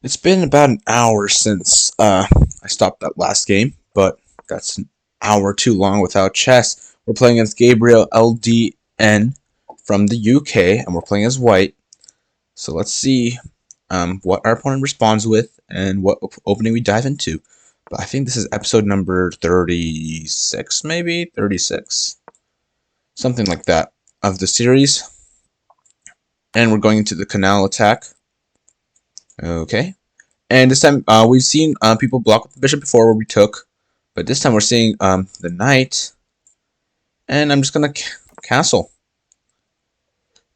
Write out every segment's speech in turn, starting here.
It's been about an hour since I stopped that last game, but that's an hour too long without chess. We're playing against Gabriel LDN from the UK, and we're playing as white. So let's see what our opponent responds with and what opening we dive into. But I think this is episode number 36, maybe? 36. Something like that of the series. And we're going into the Canal attack. Okay. And this time, we've seen people block with the bishop before where we took, but this time we're seeing the knight, and I'm just going to castle.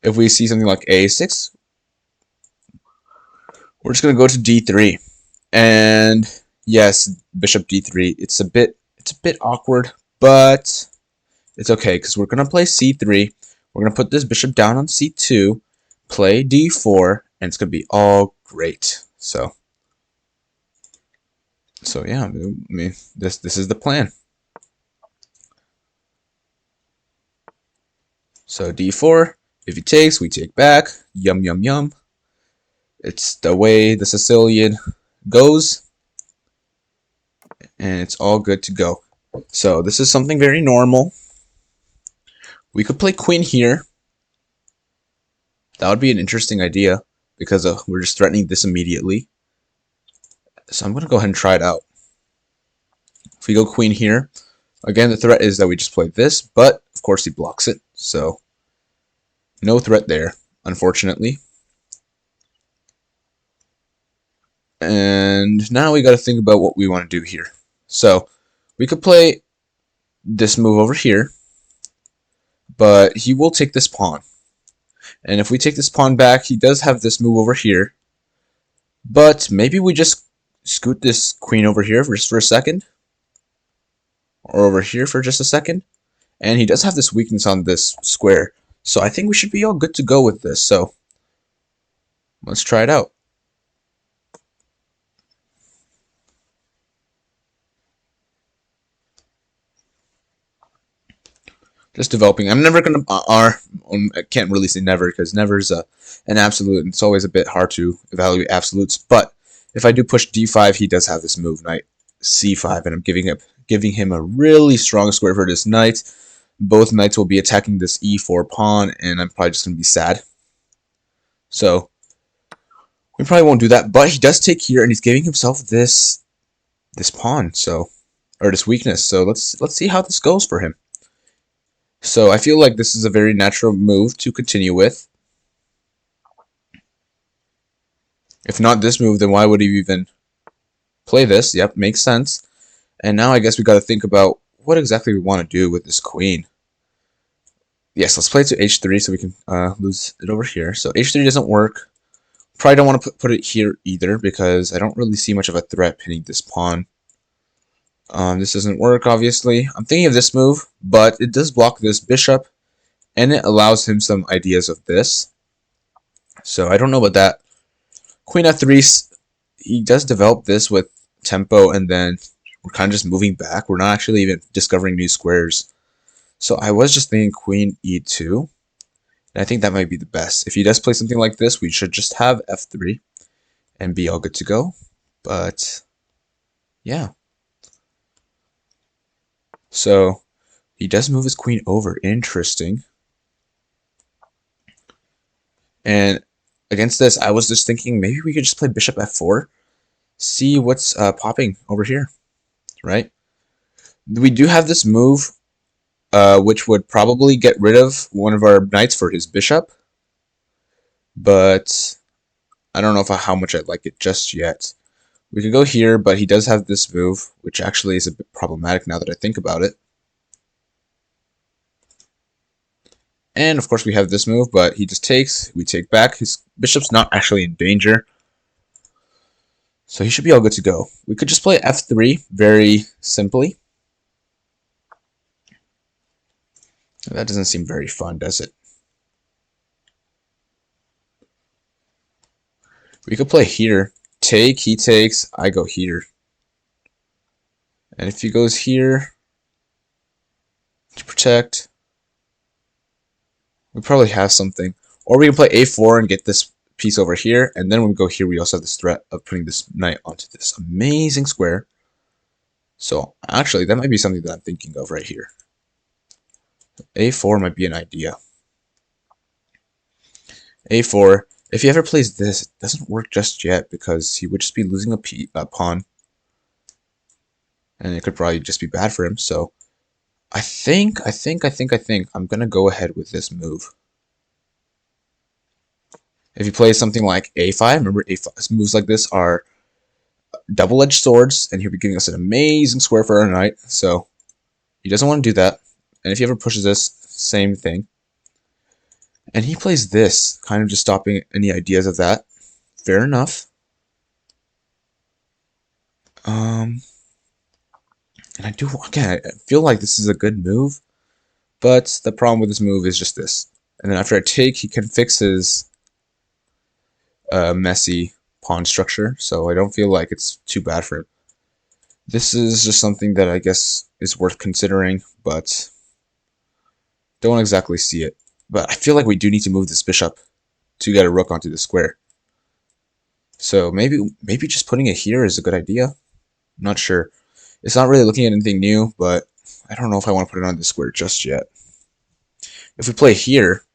If we see something like a6, we're just going to go to d3. And yes, bishop d3. It's a bit awkward, but it's okay because we're going to play c3. We're going to put this bishop down on c2, play d4, and it's going to be all great. So yeah, I mean, this is the plan. So d4, if he takes, we take back. Yum, yum, yum. It's the way the Sicilian goes. And it's all good to go. So this is something very normal. We could play queen here. That would be an interesting idea because we're just threatening this immediately. So I'm going to go ahead and try it out. If we go queen here, again, the threat is that we just play this, but of course he blocks it. So no threat there, unfortunately. And now we got to think about what we want to do here. So we could play this move over here, but he will take this pawn. And if we take this pawn back, he does have this move over here. But maybe we just scoot this queen over here just for a second. Or over here for just a second. And he does have this weakness on this square. So I think we should be all good to go with this. So let's try it out. Just developing. I'm never gonna I can't really say never because never is an absolute, and it's always a bit hard to evaluate absolutes. But if I do push d5, he does have this move, knight c5, and I'm giving him a really strong square for this knight. Both knights will be attacking this e4 pawn, and I'm probably just gonna be sad. So we probably won't do that, but he does take here, and he's giving himself this pawn, or this weakness. So let's see how this goes for him. So I feel like this is a very natural move to continue with. If not this move, then why would he even play this? Yep, makes sense. And now I guess we got to think about what exactly we want to do with this queen. Yes, let's play it to h3 so we can lose it over here. So h3 doesn't work. Probably don't want to put it here either because I don't really see much of a threat pinning this pawn. This doesn't work, obviously. I'm thinking of this move, but it does block this bishop, and it allows him some ideas of this. So I don't know about that. Queen f3, he does develop this with tempo, and then we're kind of just moving back. We're not actually even discovering new squares. So I was just thinking queen e2, and I think that might be the best. If he does play something like this, we should just have f3 and be all good to go. But yeah. So he does move his queen over. Interesting. And against this, I was just thinking maybe we could just play bishop f4. See what's popping over here, right? We do have this move, which would probably get rid of one of our knights for his bishop. But I don't know how much I like it just yet. We could go here, but he does have this move, which actually is a bit problematic now that I think about it. And of course we have this move, but he just takes, we take back. His bishop's not actually in danger. So he should be all good to go. We could just play f3 very simply. That doesn't seem very fun, does it? We could play here. Take, he takes, I go here. And if he goes here to protect, we probably have something. Or we can play a4 and get this piece over here, and then when we go here, we also have this threat of putting this knight onto this amazing square. So actually, that might be something that I'm thinking of right here. A4 might be an idea. A4. If he ever plays this, it doesn't work just yet because he would just be losing a pawn, and it could probably just be bad for him. So I think I'm gonna go ahead with this move. If he plays something like A5, remember A5 moves like this are double-edged swords, and he'll be giving us an amazing square for our knight. So he doesn't want to do that. And if he ever pushes this, same thing. And he plays this, kind of just stopping any ideas of that. Fair enough. And I feel like this is a good move, but the problem with this move is just this. And then after I take, he can fix his messy pawn structure, so I don't feel like it's too bad for him. This is just something that I guess is worth considering, but don't exactly see it. But I feel like we do need to move this bishop to get a rook onto the square. So maybe just putting it here is a good idea. I'm not sure. It's not really looking at anything new, but I don't know if I want to put it on the square just yet. If we play here,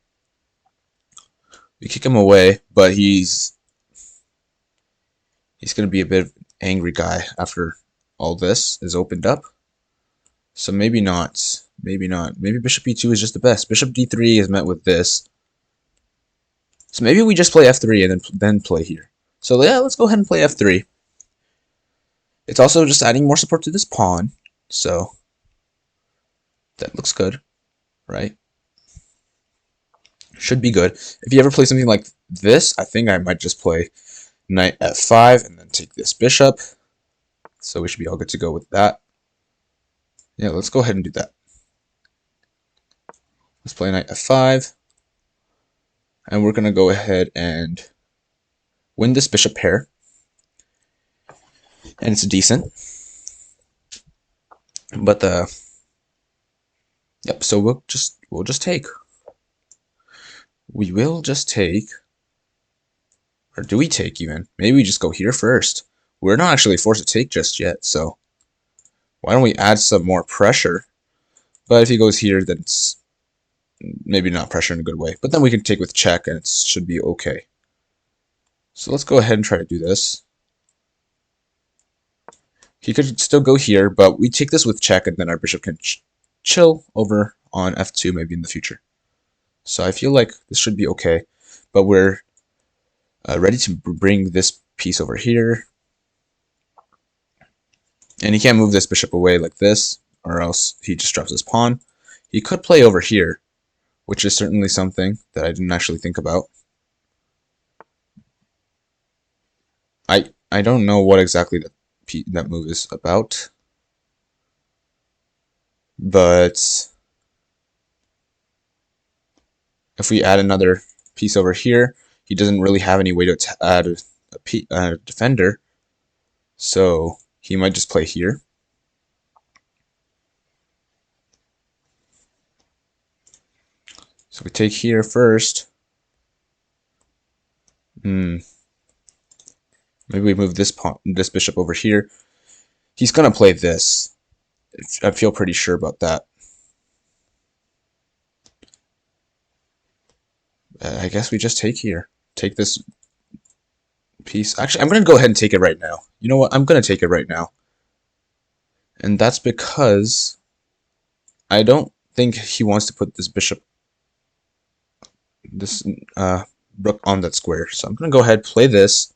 we kick him away, but he's going to be a bit of an angry guy after all this is opened up. So maybe not. Maybe not. Maybe bishop e2 is just the best. Bishop d3 is met with this. So maybe we just play f3 and then play here. So yeah, let's go ahead and play f3. It's also just adding more support to this pawn. So that looks good, right? Should be good. If you ever play something like this, I think I might just play knight f5 and then take this bishop. So we should be all good to go with that. Yeah, let's go ahead and do that. Let's play knight f5. And we're going to go ahead and win this bishop pair. And it's decent. But yep, so we'll just take. We will just take. Or do we take even? Maybe we just go here first. We're not actually forced to take just yet, so why don't we add some more pressure? But if he goes here, then it's maybe not pressure in a good way. But then we can take with check, and it should be okay. So let's go ahead and try to do this. He could still go here, but we take this with check, and then our bishop can chill over on f2 maybe in the future. So I feel like this should be okay, but we're ready to bring this piece over here. And he can't move this bishop away like this, or else he just drops his pawn. He could play over here, which is certainly something that I didn't actually think about. I don't know what exactly that move is about, but if we add another piece over here, he doesn't really have any way to add a defender, so he might just play here. So we take here first. Maybe we move this bishop over here. He's gonna play this. I feel pretty sure about that. I guess we just take here. Take this piece. Actually, I'm gonna go ahead and take it right now. You know what? I'm gonna take it right now. And that's because I don't think he wants to put this bishop, this rook on that square. So I'm gonna go ahead, play this.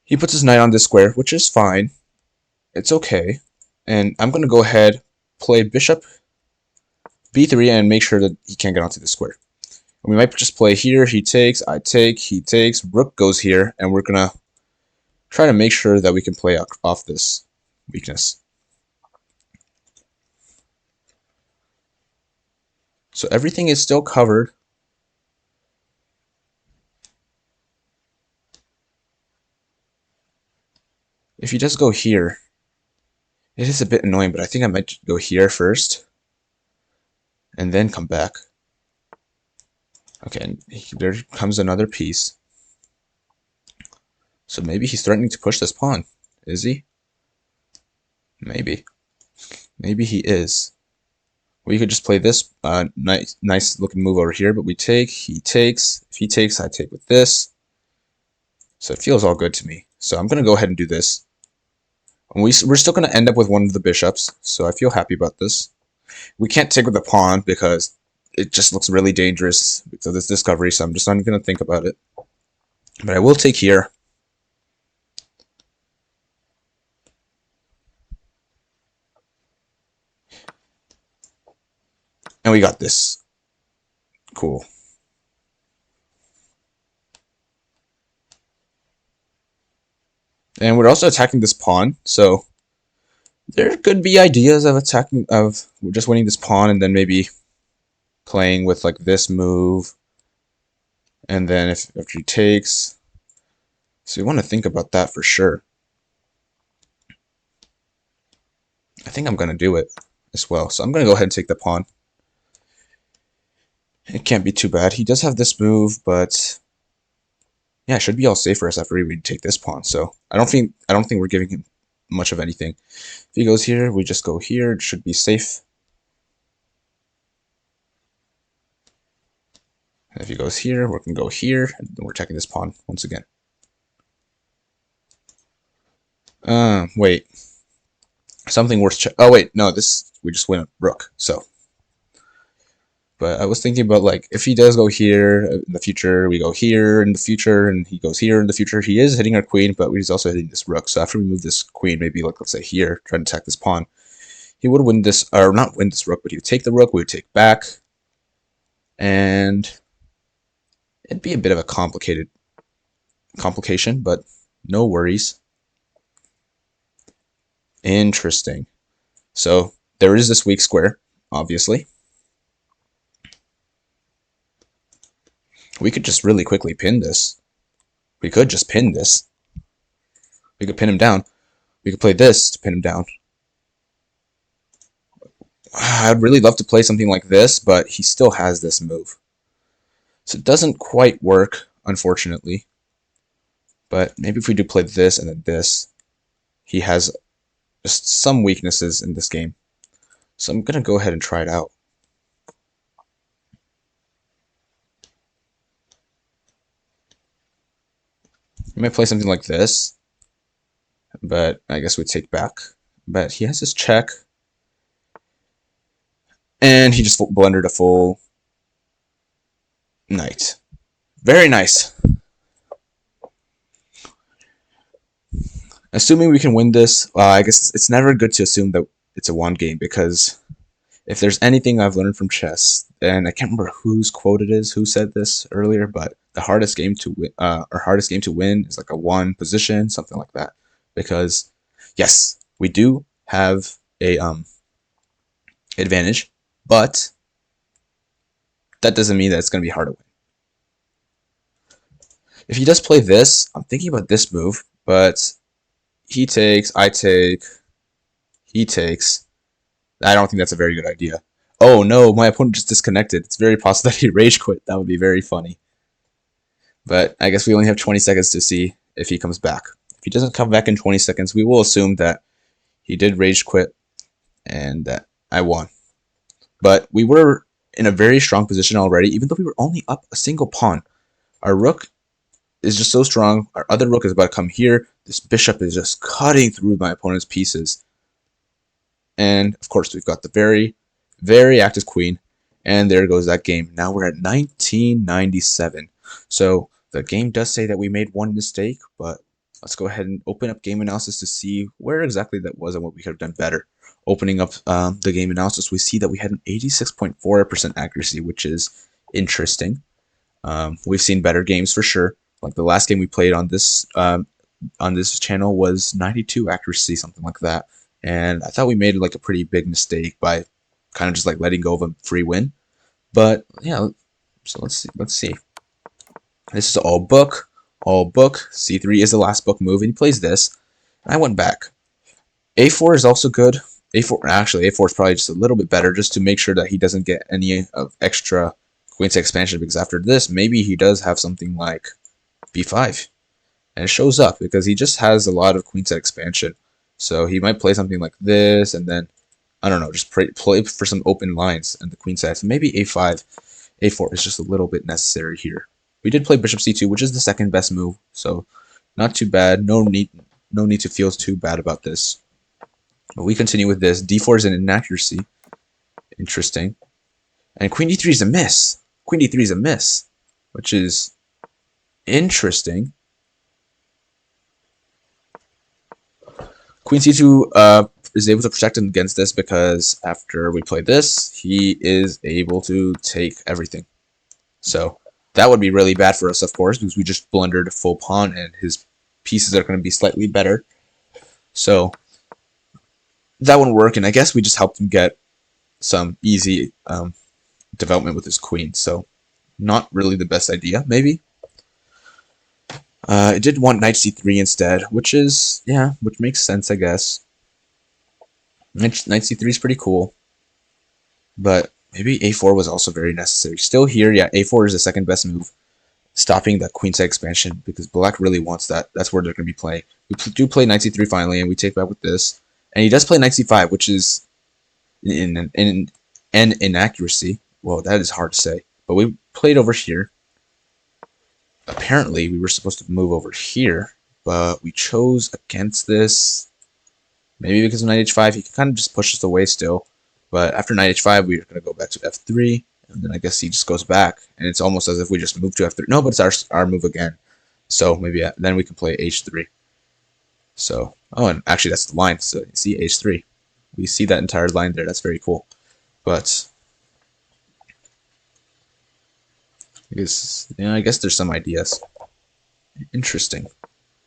He puts his knight on this square, which is fine. It's okay. And I'm going to go ahead, play bishop b3 and make sure that he can't get onto the square. And we might just play here. He takes, I take, he takes, rook goes here, and we're going to try to make sure that we can play off this weakness. So everything is still covered. If he does go here, it is a bit annoying, but I think I might go here first and then come back. Okay, and there comes another piece. So maybe he's threatening to push this pawn. Is he? Maybe. Maybe he is. We could just play this nice looking move over here, but we take, he takes. If he takes, I take with this. So it feels all good to me. So I'm going to go ahead and do this. And we're still going to end up with one of the bishops, so I feel happy about this. We can't take with the pawn because it just looks really dangerous because of this discovery, so I'm just not going to think about it. But I will take here. And we got this. Cool. And we're also attacking this pawn, so there could be ideas of attacking, of just winning this pawn and then maybe playing with like this move. And then if he takes, so we want to think about that for sure. I think I'm going to do it as well. So I'm going to go ahead and take the pawn. It can't be too bad. He does have this move, but yeah, it should be all safe for us after we take this pawn. So I don't think we're giving him much of anything. If he goes here, we just go here. It should be safe. And if he goes here, we can go here, and then we're attacking this pawn once again. Wait. Something worth oh wait, no, this we just win a rook. So, but I was thinking about like if he does go here in the future, we go here in the future, and he goes here in the future. He is hitting our queen, but he's also hitting this rook. So after we move this queen, maybe like let's say here, try to attack this pawn, he would win this, or not win this rook, but he would take the rook. We would take back, and it'd be a bit of a complication, but no worries. Interesting. So there is this weak square, obviously. We could just really quickly pin this. We could just pin this. We could pin him down. We could play this to pin him down. I'd really love to play something like this, but he still has this move. So it doesn't quite work, unfortunately. But maybe if we do play this and then this, he has just some weaknesses in this game. So I'm going to go ahead and try it out. I might play something like this, but I guess we take back. But he has his check, and he just blundered a full knight. Very nice. Assuming we can win this, I guess it's never good to assume that it's a one game, because if there's anything I've learned from chess, and I can't remember whose quote it is, who said this earlier, but the hardest game to win, is like a one position, something like that. Because yes, we do have a advantage, but that doesn't mean that it's going to be hard to win. If he does play this, I'm thinking about this move, but he takes, I take, he takes. I don't think that's a very good idea. Oh no, my opponent just disconnected. It's very possible that he rage quit. That would be very funny. But I guess we only have 20 seconds to see if he comes back. If he doesn't come back in 20 seconds, we will assume that he did rage quit and that I won. But we were in a very strong position already, even though we were only up a single pawn. Our rook is just so strong. Our other rook is about to come here. This bishop is just cutting through my opponent's pieces. And of course, we've got the very, very active queen. And there goes that game. Now we're at 1997. So the game does say that we made one mistake, but let's go ahead and open up game analysis to see where exactly that was and what we could have done better. Opening up the game analysis, we see that we had an 86.4% accuracy, which is interesting. We've seen better games for sure. Like the last game we played on this channel was 92 accuracy, something like that. And I thought we made like a pretty big mistake by kind of just like letting go of a free win. But yeah, so let's see. This is all book. C3 is the last book move, and he plays this. And I went back. A4 is also good. A4 is probably just a little bit better, just to make sure that he doesn't get any of extra queen expansion, because after this, maybe he does have something like b5. And it shows up because he just has a lot of queen set expansion. So he might play something like this, and then, I don't know, just play for some open lines and the queen side. So maybe a5, a4 is just a little bit necessary here. We did play bishop c2, which is the second best move, so not too bad. No need to feel too bad about this. But we continue with this. d4 is an inaccuracy. Interesting. And queen d3 is a miss. Queen d3 is a miss, which is interesting. Queen c2 is able to protect him against this because after we play this, he is able to take everything. So that would be really bad for us, of course, because we just blundered a full pawn and his pieces are going to be slightly better. So that wouldn't work, and I guess we just helped him get some easy development with his queen. So not really the best idea, maybe. It did want knight c3 instead, which is, yeah, which makes sense, I guess. Knight c3 is pretty cool, but maybe a4 was also very necessary. Still here, yeah, a4 is the second best move, stopping that queen side expansion, because black really wants that. That's where they're going to be playing. We do play knight c3 finally, and we take back with this. And he does play knight c5, which is an inaccuracy. Well, that is hard to say. But we played over here. Apparently, we were supposed to move over here, but we chose against this. Maybe because of knight h5, he can kind of just push us away still. But after knight h5, we're going to go back to f3, and then I guess he just goes back. And it's almost as if we just moved to f3. No, but it's our move again. So maybe then we can play h3. So, oh, and actually that's the line. So you see h3. We see that entire line there. That's very cool. But I guess there's some ideas. Interesting.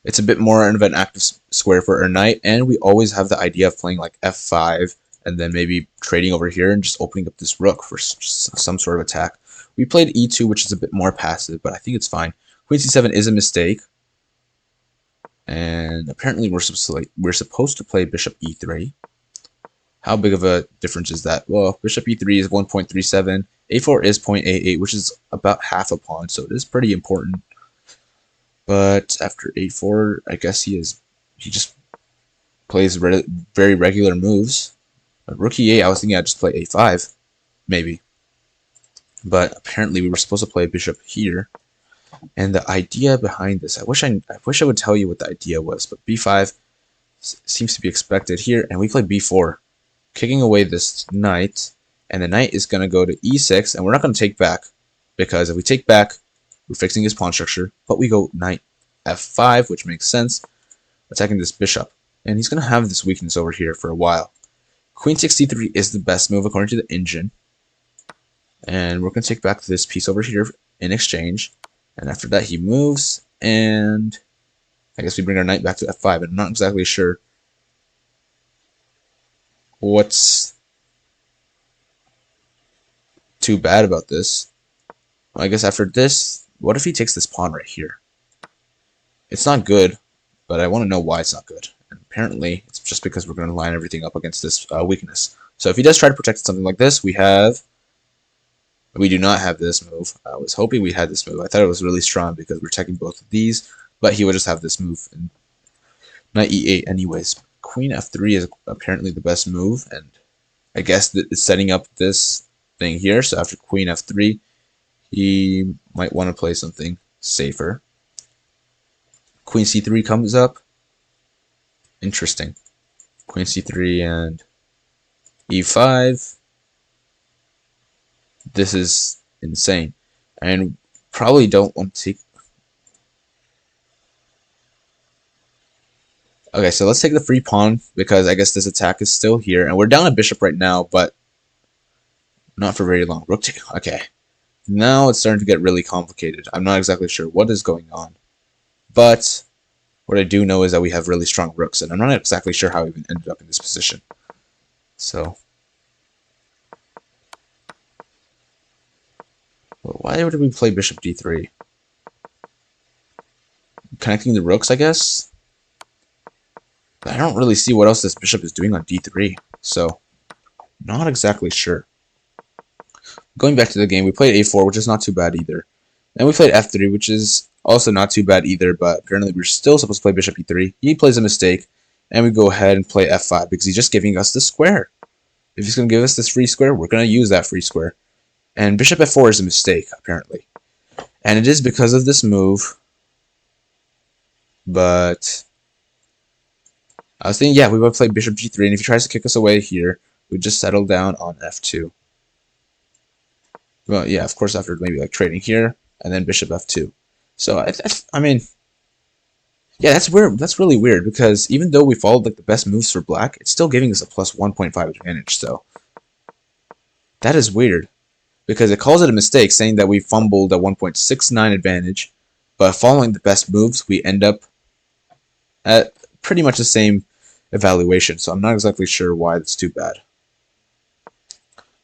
It's a bit more of an active square for our knight, and we always have the idea of playing like f5 and then maybe trading over here and just opening up this rook for some sort of attack. We played e2, which is a bit more passive, but I think it's fine. Queen c7 is a mistake, and apparently we're supposed to play bishop e3. How big of a difference is that? Well, bishop e3 is 1.37. a4 is 0.88, which is about half a pawn, so it is pretty important. But after a4, I guess he just plays very regular moves. But rook e8, I was thinking I'd just play a5, maybe. But apparently we were supposed to play bishop here. And the idea behind this, I wish I would tell you what the idea was, but b5 seems to be expected here, and we play b4, kicking away this knight, and the knight is going to go to e6, and we're not going to take back, because if we take back, we're fixing his pawn structure, but we go knight f5, which makes sense, attacking this bishop, and he's going to have this weakness over here for a while. Queen 63 is the best move according to the engine, and we're going to take back this piece over here in exchange, and after that he moves, and I guess we bring our knight back to f5, and I'm not exactly sure what's too bad about this. Well, I guess after this, what if he takes this pawn right here? It's not good, but I want to know why it's not good. And apparently, it's just because we're going to line everything up against this weakness. So if he does try to protect something like this, we do not have this move. I was hoping we had this move. I thought it was really strong because we're checking both of these, but he would just have this move. And knight e8 anyways. Queen f3 is apparently the best move, and I guess that it's setting up this thing here. So after queen f3, he might want to play something safer. Queen c3 comes up. Interesting. Queen c3 and e5. This is insane. And probably don't want to take... Okay, so let's take the free pawn, because I guess this attack is still here. And we're down a bishop right now, but not for very long. Rook take... Okay. Now it's starting to get really complicated. I'm not exactly sure what is going on. But what I do know is that we have really strong rooks, and I'm not exactly sure how we even ended up in this position. So... Well, why would we play bishop d3? Connecting the rooks, I guess? I don't really see what else this bishop is doing on d3, so not exactly sure. Going back to the game, we played a4, which is not too bad either. And we played f3, which is also not too bad either, but apparently we're still supposed to play bishop e3. He plays a mistake, and we go ahead and play f5 because he's just giving us the square. If he's going to give us this free square, we're going to use that free square. And bishop f4 is a mistake, apparently. And it is because of this move, but I was thinking, yeah, we would play bishop g3, and if he tries to kick us away here, we'd just settle down on f2. Well, yeah, of course, after maybe like trading here, and then bishop f2. So, I mean, yeah, that's weird. That's really weird, because even though we followed like the best moves for black, it's still giving us a plus 1.5 advantage, so that is weird, because it calls it a mistake, saying that we fumbled a 1.69 advantage, but following the best moves, we end up at pretty much the same evaluation, so I'm not exactly sure why that's too bad.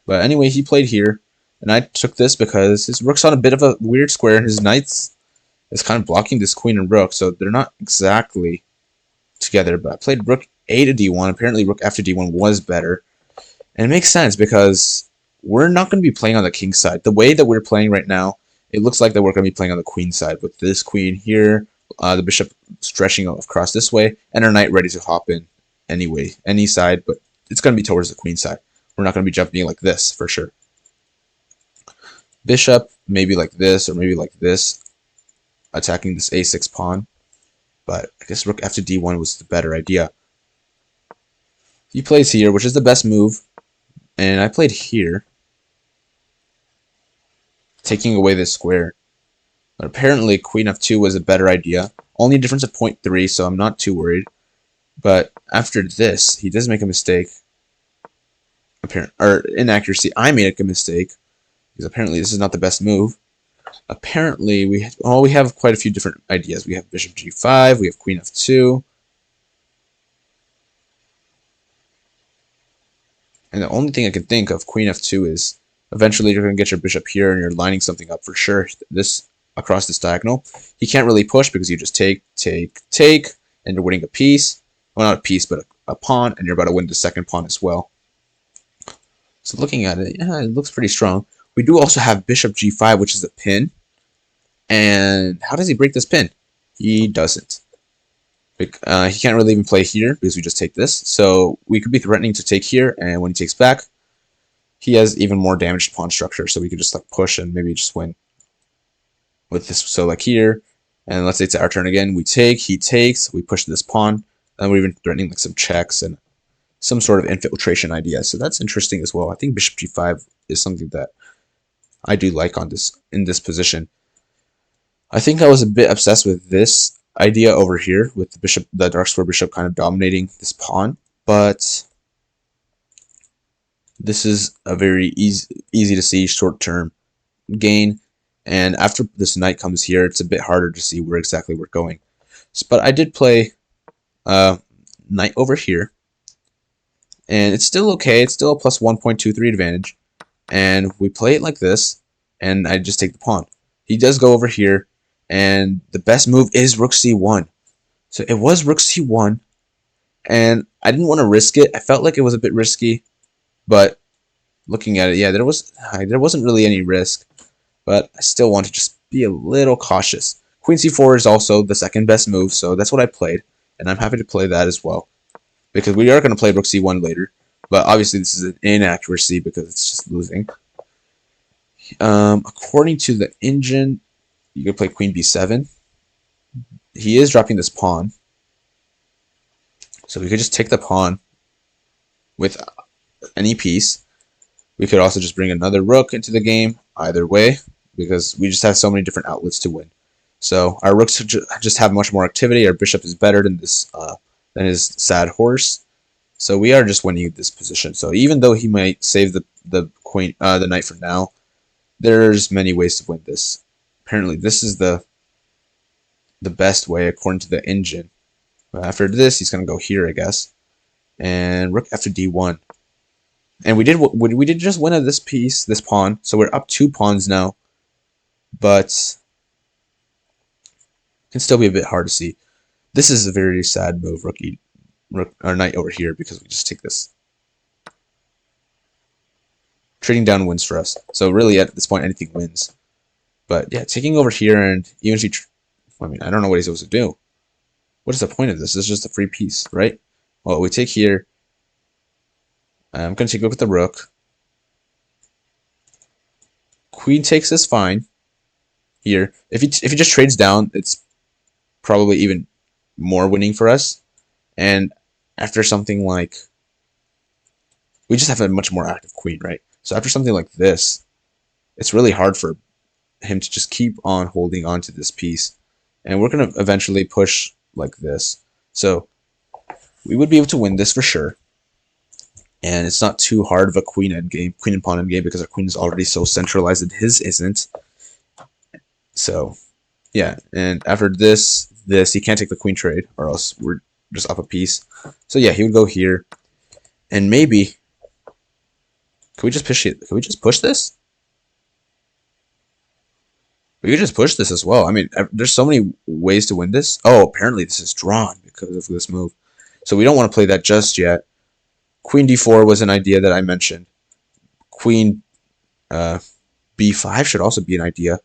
But anyway, he played here, and I took this because his rook's on a bit of a weird square, and his knight's is kind of blocking this queen and rook, so they're not exactly together. But I played rook a to d1. Apparently rook f to d1 was better, and it makes sense because we're not going to be playing on the king side. The way that we're playing right now, it looks like that we're going to be playing on the queen side with this queen here, the bishop stretching across this way, and our knight ready to hop in anyway, any side, but it's going to be towards the queen side. We're not going to be jumping like this for sure. Bishop, maybe like this, or maybe like this, attacking this a6 pawn, but I guess rook f to d1 was the better idea. He plays here, which is the best move, and I played here, taking away this square. But apparently queen f2 was a better idea. Only a difference of 0.3, so I'm not too worried. But after this, he does make a mistake. Or inaccuracy. I made a mistake, because apparently this is not the best move. Apparently, we have quite a few different ideas. We have bishop g5, we have queen f2. And the only thing I can think of queen f2 is eventually you're going to get your bishop here and you're lining something up for sure. This across this diagonal. He can't really push because you just take, and you're winning a piece. Well, not a piece, but a pawn, and you're about to win the second pawn as well. So looking at it, yeah, it looks pretty strong. We do also have bishop g5, which is a pin. And how does he break this pin? He doesn't. He can't really even play here because we just take this. So we could be threatening to take here, and when he takes back, he has even more damaged pawn structure. So we could just like push and maybe just win with this. So like here, and let's say it's our turn again. We take, he takes, we push this pawn, and we're even threatening like some checks and some sort of infiltration idea. So that's interesting as well. I think bishop g5 is something that I do like on this in this position. I think I was a bit obsessed with this idea over here with the bishop, the dark square bishop kind of dominating this pawn, but this is a very easy to see short-term gain, and after this knight comes here, it's a bit harder to see where exactly we're going. But I did play knight over here, and it's still okay. It's still a plus 1.23 advantage, and we play it like this, and I just take the pawn. He does go over here, and the best move is rook c1. So it was rook c1, and I didn't want to risk it. I felt like it was a bit risky, but looking at it, yeah, there wasn't really any risk, but I still want to just be a little cautious. Queen c4 is also the second best move, so that's what I played, and I'm happy to play that as well, because we are going to play rook c1 later, but obviously this is an inaccuracy because it's just losing. According to the engine, you could play queen b7. He is dropping this pawn, so we could just take the pawn with any piece. We could also just bring another rook into the game, either way, because we just have so many different outlets to win. So our rooks just have much more activity. Our bishop is better than this than his sad horse. So we are just winning this position. So even though he might save the queen, the knight for now, there's many ways to win this. Apparently, this is the best way according to the engine. After this, he's gonna go here, I guess, and rook f to d1. And we did just win this piece, this pawn. So we're up 2 pawns now, but it can still be a bit hard to see. This is a very sad move, rook or knight over here, because we just take this. Trading down wins for us. So really, at this point, anything wins. But yeah, taking over here, and even if he, I mean, I don't know what he's supposed to do. What is the point of this? This is just a free piece, right? Well, we take here. I'm going to take a look at the rook. Queen takes is fine. Here, if he just trades down, it's probably even more winning for us. And after something like, we just have a much more active queen, right? So after something like this, it's really hard for him to just keep on holding on to this piece. And we're going to eventually push like this. So we would be able to win this for sure. And it's not too hard of a queen endgame, queen and pawn endgame, because our queen is already so centralized and his isn't. So yeah, and after this, he can't take the queen trade, or else we're just up a piece. So yeah, he would go here, and maybe can we just push it? Can we just push this? We could just push this as well. I mean, there's so many ways to win this. Oh, apparently this is drawn because of this move. So we don't want to play that just yet. Queen d4 was an idea that I mentioned. Queen b5 should also be an idea.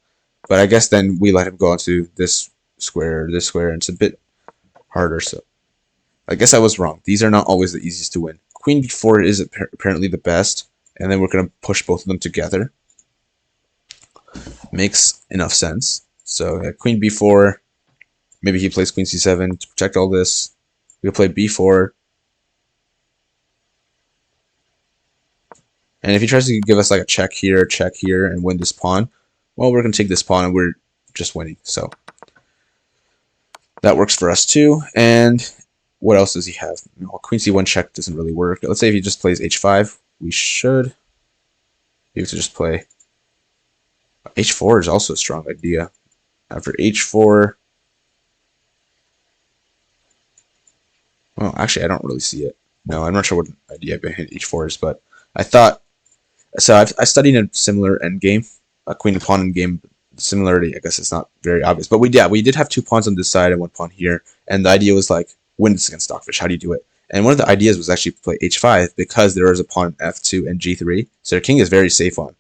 But I guess then we let him go onto this square, and it's a bit harder. So I guess I was wrong. These are not always the easiest to win. Queen b4 is apparently the best, and then we're going to push both of them together. Makes enough sense. So queen b4, maybe he plays queen c7 to protect all this. We play b4. And if he tries to give us like a check here, and win this pawn, well, we're going to take this pawn and we're just winning. So that works for us too. And what else does he have? Well, queen c1 check doesn't really work. Let's say if he just plays h5, we should be able to just play h4 is also a strong idea. After h4, well, actually, I don't really see it. No, I'm not sure what idea behind h4 is, but I thought, so I studied a similar endgame, a queen and pawn endgame. Similarity, I guess it's not very obvious, but we did have two pawns on this side and one pawn here, and the idea was like, win this against Stockfish, how do you do it? And one of the ideas was actually to play h5 because there is a pawn f2 and g3, so the king is very safe on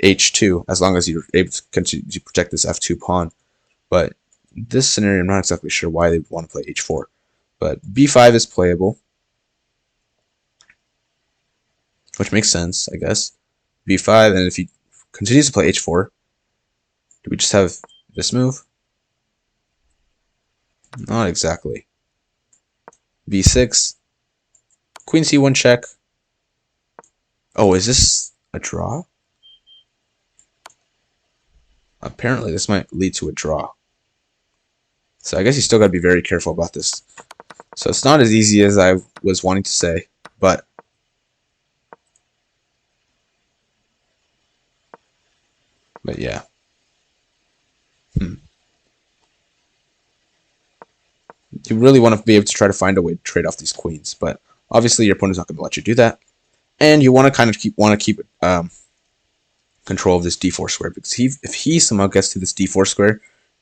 h2 as long as you're able to continue to protect this f2 pawn. But this scenario, I'm not exactly sure why they want to play h4, but b5 is playable, which makes sense, I guess. b5, and if he continues to play h4, do we just have this move? Not exactly. b6, queen c1 check. Oh, is this a draw? Apparently this might lead to a draw. So I guess you still got to be very careful about this. So it's not as easy as I was wanting to say, but yeah. You really want to be able to try to find a way to trade off these queens, but obviously your opponent's not going to let you do that, and you want to kind of keep control of this d4 square, because if he somehow gets to this d4 square,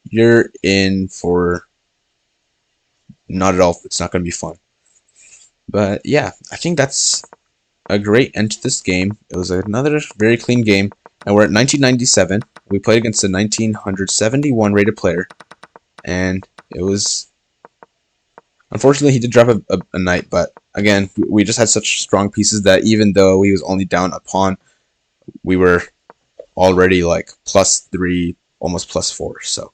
you're in for not at all. It's not going to be fun. But yeah, I think that's a great end to this game. It was another very clean game, and we're at 1997. We played against a 1971 rated player, and it was, unfortunately, he did drop a knight, but again, we just had such strong pieces that even though he was only down a pawn, we were already like +3, almost +4. So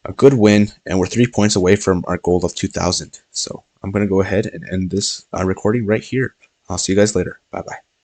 a good win, and we're 3 points away from our goal of 2,000. So I'm going to go ahead and end this recording right here. I'll see you guys later. Bye-bye.